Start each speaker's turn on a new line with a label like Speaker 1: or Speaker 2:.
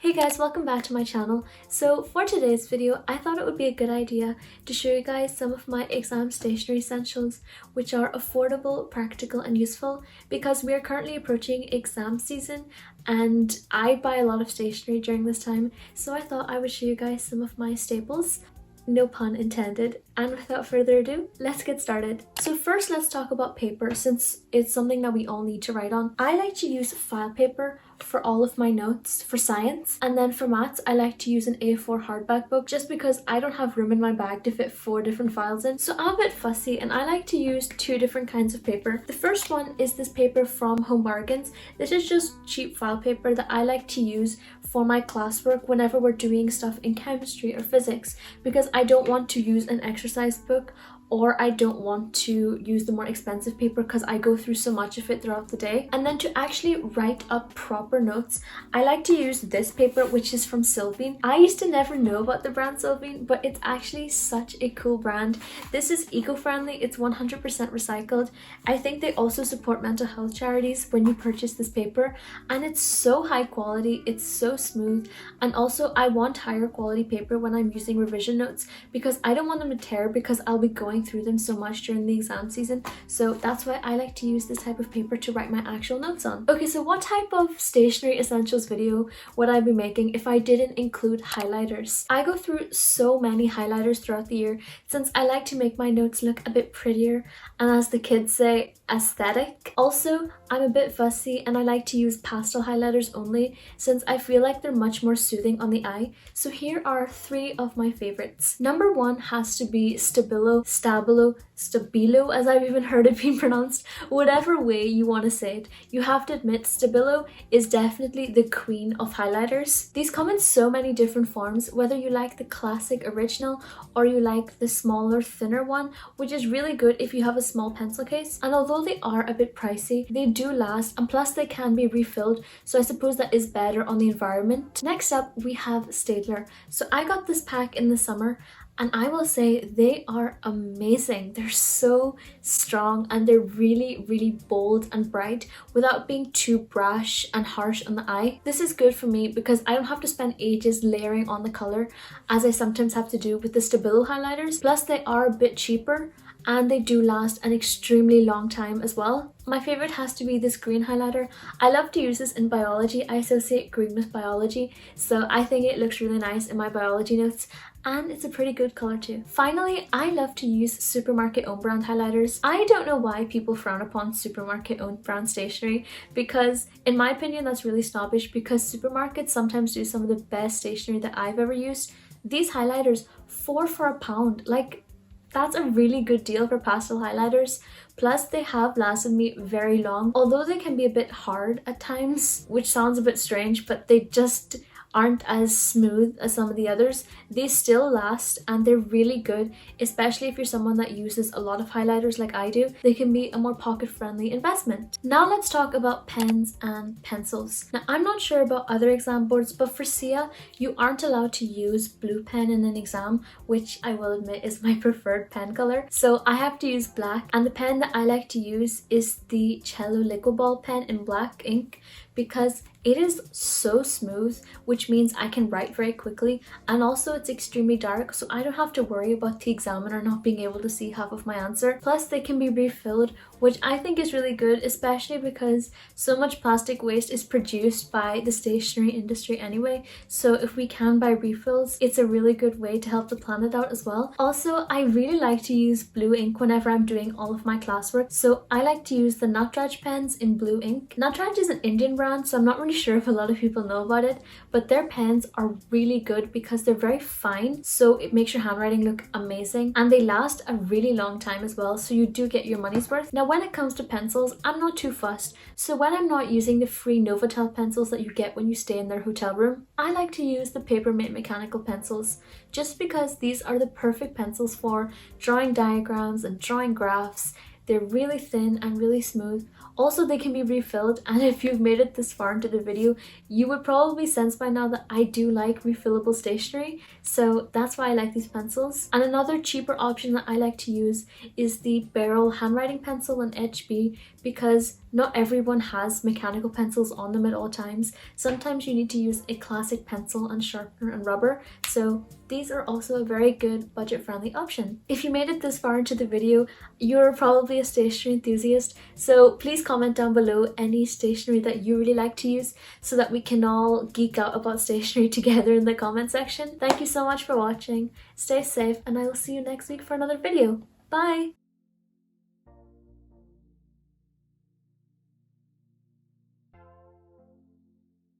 Speaker 1: Hey guys, welcome back to my channel. So for today's video, I thought it would be a good idea to show you guys some of my exam stationery essentials which are affordable, practical and useful because we are currently approaching exam season and I buy a lot of stationery during this time, so I thought I would show you guys some of my staples. No pun intended. And without further ado, let's get started. So first let's talk about paper since it's something that we all need to write on. I like to use file paper for all of my notes for science, and then for maths I like to use an A4 hardback book just because I don't have room in my bag to fit 4 different files in. So I'm a bit fussy and I like to use 2 different kinds of paper. The first one is this paper from Home Bargains. This is just cheap file paper that I like to use for my classwork whenever we're doing stuff in chemistry or physics because I don't want to use an exercise book or I don't want to use the more expensive paper because I go through so much of it throughout the day. And then to actually write up proper notes, I like to use this paper which is from Sylvine. I used to never know about the brand Sylvine, but it's actually such a cool brand. This is eco-friendly, it's 100% recycled. I think they also support mental health charities when you purchase this paper, and it's so high quality, it's so smooth, and also I want higher quality paper when I'm using revision notes because I don't want them to tear because I'll be going through them so much during the exam season, so that's why I like to use this type of paper to write my actual notes on. Okay, so what type of stationery essentials video would I be making if I didn't include highlighters? I go through so many highlighters throughout the year since I like to make my notes look a bit prettier and, as the kids say, aesthetic. Also, I'm a bit fussy and I like to use pastel highlighters only since I feel like they're much more soothing on the eye. So here are 3 of my favorites. Number 1 has to be Stabilo, as I've even heard it being pronounced. Whatever way you want to say it, you have to admit Stabilo is definitely the queen of highlighters. These come in so many different forms, whether you like the classic original or you like the smaller, thinner one, which is really good if you have a small pencil case. And although they are a bit pricey, they do last, and plus they can be refilled, so I suppose that is better on the environment. Next up we have Staedtler. So I got this pack in the summer and I will say they are amazing. They're so strong and they're really bold and bright without being too brash and harsh on the eye. This is good for me because I don't have to spend ages layering on the color as I sometimes have to do with the Stabilo highlighters. Plus they are a bit cheaper and they do last an extremely long time as well. My favorite has to be this green highlighter. I love to use this in biology. I associate green with biology, so I think it looks really nice in my biology notes, and it's a pretty good color too. Finally, I love to use supermarket own brand highlighters. I don't know why people frown upon supermarket own brand stationery because in my opinion that's really snobbish because supermarkets sometimes do some of the best stationery that I've ever used. These highlighters, 4 for £1, like that's a really good deal for pastel highlighters. Plus they have lasted me very long, although they can be a bit hard at times, which sounds a bit strange, but they just aren't as smooth as some of the others. They still last and they're really good, especially if you're someone that uses a lot of highlighters like I do. They can be a more pocket-friendly investment. Now let's talk about pens and pencils. Now I'm not sure about other exam boards, but for SIA you aren't allowed to use blue pen in an exam, which I will admit is my preferred pen color. So I have to use black, and the pen that I like to use is the Cello Liquid Ball pen in black ink because it is so smooth, which means I can write very quickly, and also it's extremely dark, so I don't have to worry about the examiner not being able to see half of my answer. Plus they can be refilled, which I think is really good, especially because so much plastic waste is produced by the stationery industry anyway, so if we can buy refills, it's a really good way to help the planet out as well. Also, I really like to use blue ink whenever I'm doing all of my classwork, so I like to use the Nutraj pens in blue ink. Nutraj is an Indian brand, so I'm not really sure if a lot of people know about it, but their pens are really good because they're very fine, so it makes your handwriting look amazing, and they last a really long time as well, so you do get your money's worth. Now when it comes to pencils, I'm not too fussed, so when I'm not using the free Novotel pencils that you get when you stay in their hotel room, I like to use the Papermate mechanical pencils just because these are the perfect pencils for drawing diagrams and drawing graphs. They're really thin and really smooth. Also, they can be refilled, and if you've made it this far into the video, you would probably sense by now that I do like refillable stationery, so that's why I like these pencils. And another cheaper option that I like to use is the Barrel handwriting pencil in HB because Not everyone has mechanical pencils on them at all times. Sometimes you need to use a classic pencil and sharpener and rubber, so these are also a very good budget-friendly option. If you made it this far into the video, you're probably a stationery enthusiast, so please comment down below any stationery that you really like to use so that we can all geek out about stationery together in the comment section. Thank you so much for watching, stay safe, and I will see you next week for another video. Bye!